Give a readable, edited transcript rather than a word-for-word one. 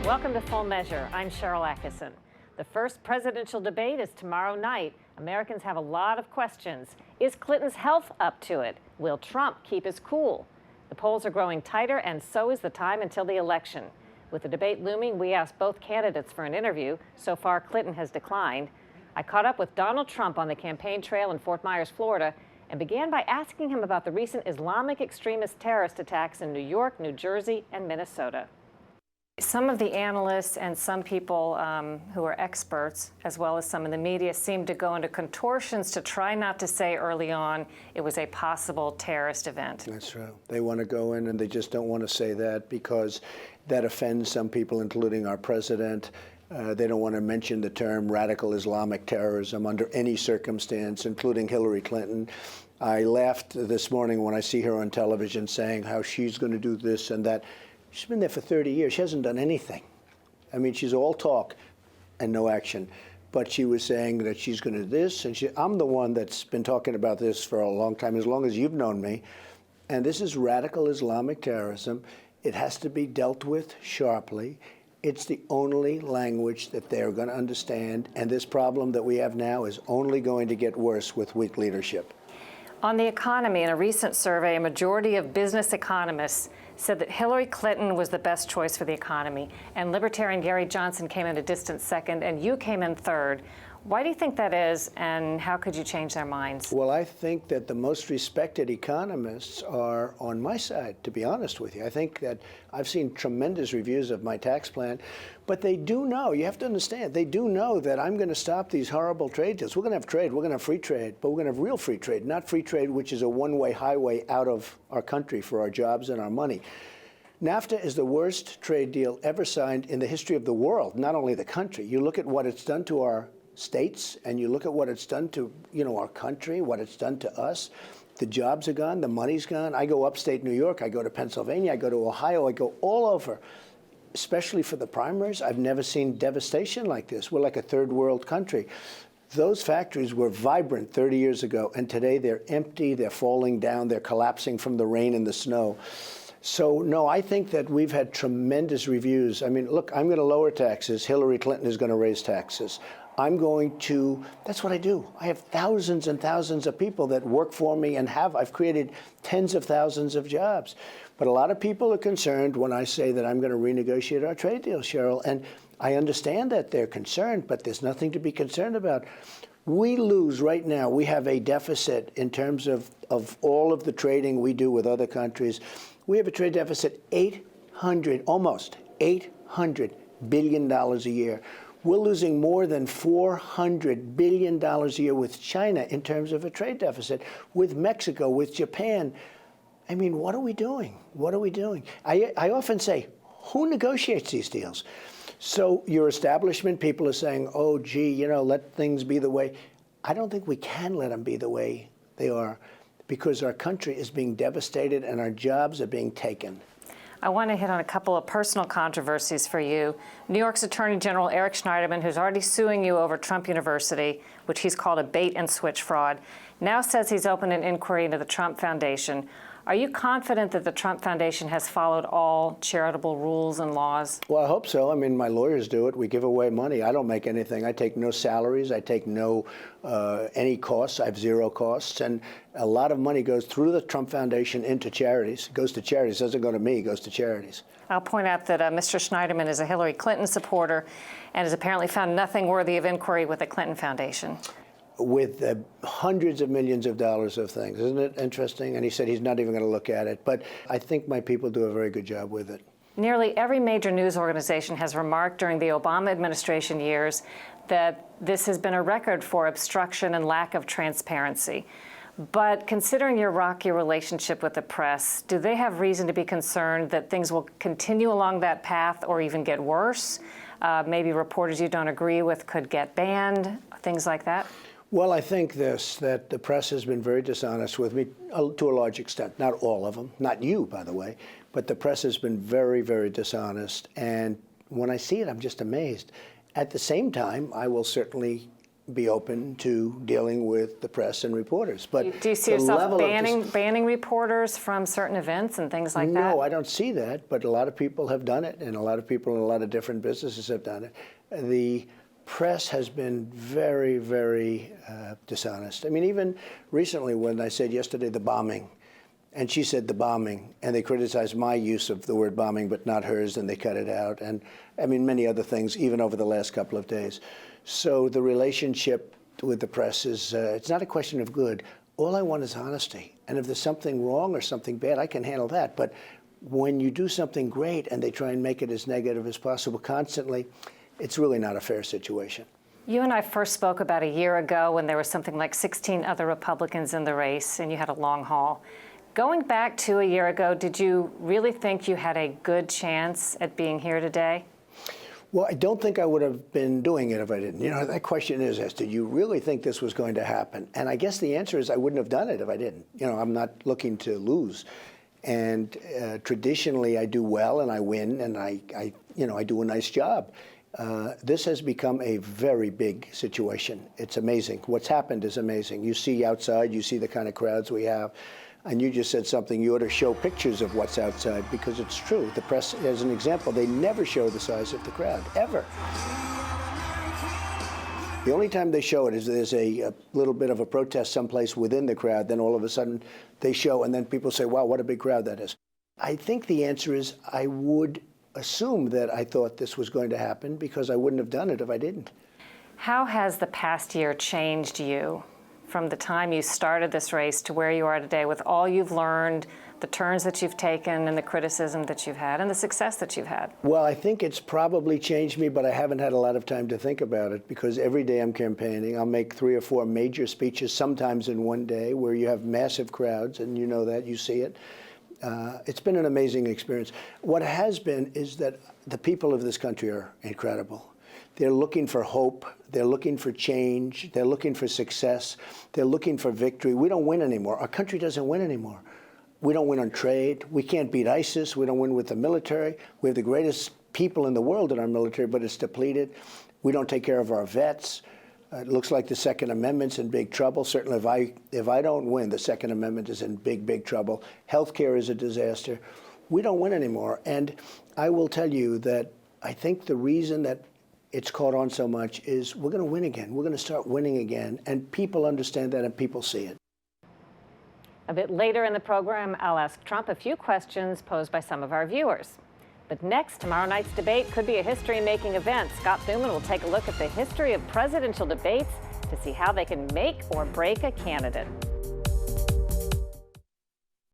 Welcome to Full Measure. I'm Sharyl Attkisson. The first presidential debate is tomorrow night. Americans have a lot of questions. Is Clinton's health up to it? Will Trump keep his cool? The polls are growing tighter, and so is the time until the election. With the debate looming, we asked both candidates for an interview. So far, Clinton has declined. I caught up with Donald Trump on the campaign trail in Fort Myers, Florida, and began by asking him about the recent Islamic extremist terrorist attacks in New York, New Jersey, and Minnesota. Some of the analysts and some people who are experts, as well as some in the media, seem to go into contortions to try not to say early on it was a possible terrorist event. That's true. They want to go in and they just don't want to say that because that offends some people, including our president. They don't want to mention the term radical Islamic terrorism under any circumstance, including Hillary Clinton. I laughed this morning when I see her on television saying how she's going to do this and that. She's been there for 30 years. She hasn't done anything. I mean, she's all talk and no action. But she was saying that she's going to do this. And I'm the one that's been talking about this for a long time, as long as you've known me. And this is radical Islamic terrorism. It has to be dealt with sharply. It's the only language that they're going to understand. And this problem that we have now is only going to get worse with weak leadership. On the economy, in a recent survey, a majority of business economists said that Hillary Clinton was the best choice for the economy, and Libertarian Gary Johnson came in a distant second, and you came in third. Why do you think that is, and how could you change their minds? Well, I think that the most respected economists are on my side, to be honest with you. I think that I've seen tremendous reviews of my tax plan, but they do know, you have to understand, they do know that I'm going to stop these horrible trade deals. We're going to have trade, we're going to have free trade, but we're going to have real free trade, not free trade, which is a one-way highway out of our country for our jobs and our money. NAFTA is the worst trade deal ever signed in the history of the world, not only the country. You look at what it's done to our states, and you look at what it's done to, our country, what it's done to us. The jobs are gone, the money's gone. I go upstate New York, I go to Pennsylvania, I go to Ohio, I go all over, especially for the primaries. I've never seen devastation like this. We're like a third world country. Those factories were vibrant 30 years ago, and today they're empty, they're falling down, they're collapsing from the rain and the snow. So, no, I think that we've had tremendous reviews. I mean, look, I'm going to lower taxes. Hillary Clinton is going to raise taxes. I'm going to, that's what I do. I have thousands and thousands of people that work for me and I've created tens of thousands of jobs. But a lot of people are concerned when I say that I'm going to renegotiate our trade deal, Sharyl. And I understand that they're concerned, but there's nothing to be concerned about. We lose right now. We have a deficit in terms of all of the trading we do with other countries. We have a trade deficit almost $800 billion a year. We're losing more than $400 billion a year with China in terms of a trade deficit, with Mexico, with Japan. I mean, what are we doing? What are we doing? I often say, who negotiates these deals? So your establishment people are saying, oh, gee, let things be the way. I don't think we can let them be the way they are because our country is being devastated and our jobs are being taken. I want to hit on a couple of personal controversies for you. New York's Attorney General Eric Schneiderman, who's already suing you over Trump University, which he's called a bait and switch fraud, now says he's opened an inquiry into the Trump Foundation. Are you confident that the Trump Foundation has followed all charitable rules and laws? Well, I hope so. I mean, my lawyers do it. We give away money. I don't make anything. I take no salaries. I take no any costs. I have zero costs. And a lot of money goes through the Trump Foundation into charities. It goes to charities. It doesn't go to me. It goes to charities. I'll point out that Mr. Schneiderman is a Hillary Clinton supporter and has apparently found nothing worthy of inquiry with the Clinton Foundation. With hundreds of millions of dollars of things. Isn't it interesting? And he said he's not even going to look at it. But I think my people do a very good job with it. Nearly every major news organization has remarked during the Obama administration years that this has been a record for obstruction and lack of transparency. But considering your rocky relationship with the press, do they have reason to be concerned that things will continue along that path or even get worse? Maybe reporters you don't agree with could get banned, things like that? Well, I think that the press has been very dishonest with me to a large extent. Not all of them, not you, by the way, but the press has been very, very dishonest. And when I see it, I'm just amazed. At the same time, I will certainly be open to dealing with the press and reporters. But do you see yourself banning reporters from certain events and things like that? No, I don't see that, but a lot of people have done it, and a lot of people in a lot of different businesses have done it. The press has been very, very dishonest. I mean, even recently when I said yesterday the bombing, and she said the bombing, and they criticized my use of the word bombing, but not hers, and they cut it out. And I mean, many other things, even over the last couple of days. So the relationship with the press is, it's not a question of good. All I want is honesty. And if there's something wrong or something bad, I can handle that. But when you do something great and they try and make it as negative as possible constantly, it's really not a fair situation. You and I first spoke about a year ago when there was something like 16 other Republicans in the race, and you had a long haul. Going back to a year ago, did you really think you had a good chance at being here today? Well, I don't think I would have been doing it if I didn't. You know, that question is, did you really think this was going to happen? And I guess the answer is I wouldn't have done it if I didn't. You know, I'm not looking to lose. And traditionally, I do well and I win and I do a nice job. This has become a very big situation. It's amazing. What's happened is amazing. You see outside, you see the kind of crowds we have. And you just said something, you ought to show pictures of what's outside, because it's true. The press, as an example, they never show the size of the crowd, ever. The only time they show it is there's a little bit of a protest someplace within the crowd, then all of a sudden they show, and then people say, wow, what a big crowd that is. I think the answer is I would assume that I thought this was going to happen, because I wouldn't have done it if I didn't. How has the past year changed you from the time you started this race to where you are today, with all you've learned, the turns that you've taken and the criticism that you've had and the success that you've had? Well, I think it's probably changed me, but I haven't had a lot of time to think about it, because every day I'm campaigning. I'll make 3 or 4 major speeches, sometimes in one day, where you have massive crowds, and you know that, you see it. It's been an amazing experience. What has been is that the people of this country are incredible. They're looking for hope. They're looking for change. They're looking for success. They're looking for victory. We don't win anymore. Our country doesn't win anymore. We don't win on trade. We can't beat ISIS. We don't win with the military. We have the greatest people in the world in our military, but it's depleted. We don't take care of our vets. It looks like the Second Amendment's in big trouble. Certainly, if I don't win, the Second Amendment is in big, big trouble. Healthcare is a disaster. We don't win anymore. And I will tell you that I think the reason that it's caught on so much is we're going to win again. We're going to start winning again. And people understand that, and people see it. A bit later in the program, I'll ask Trump a few questions posed by some of our viewers. But next, tomorrow night's debate could be a history-making event. Scott Thuman will take a look at the history of presidential debates to see how they can make or break a candidate.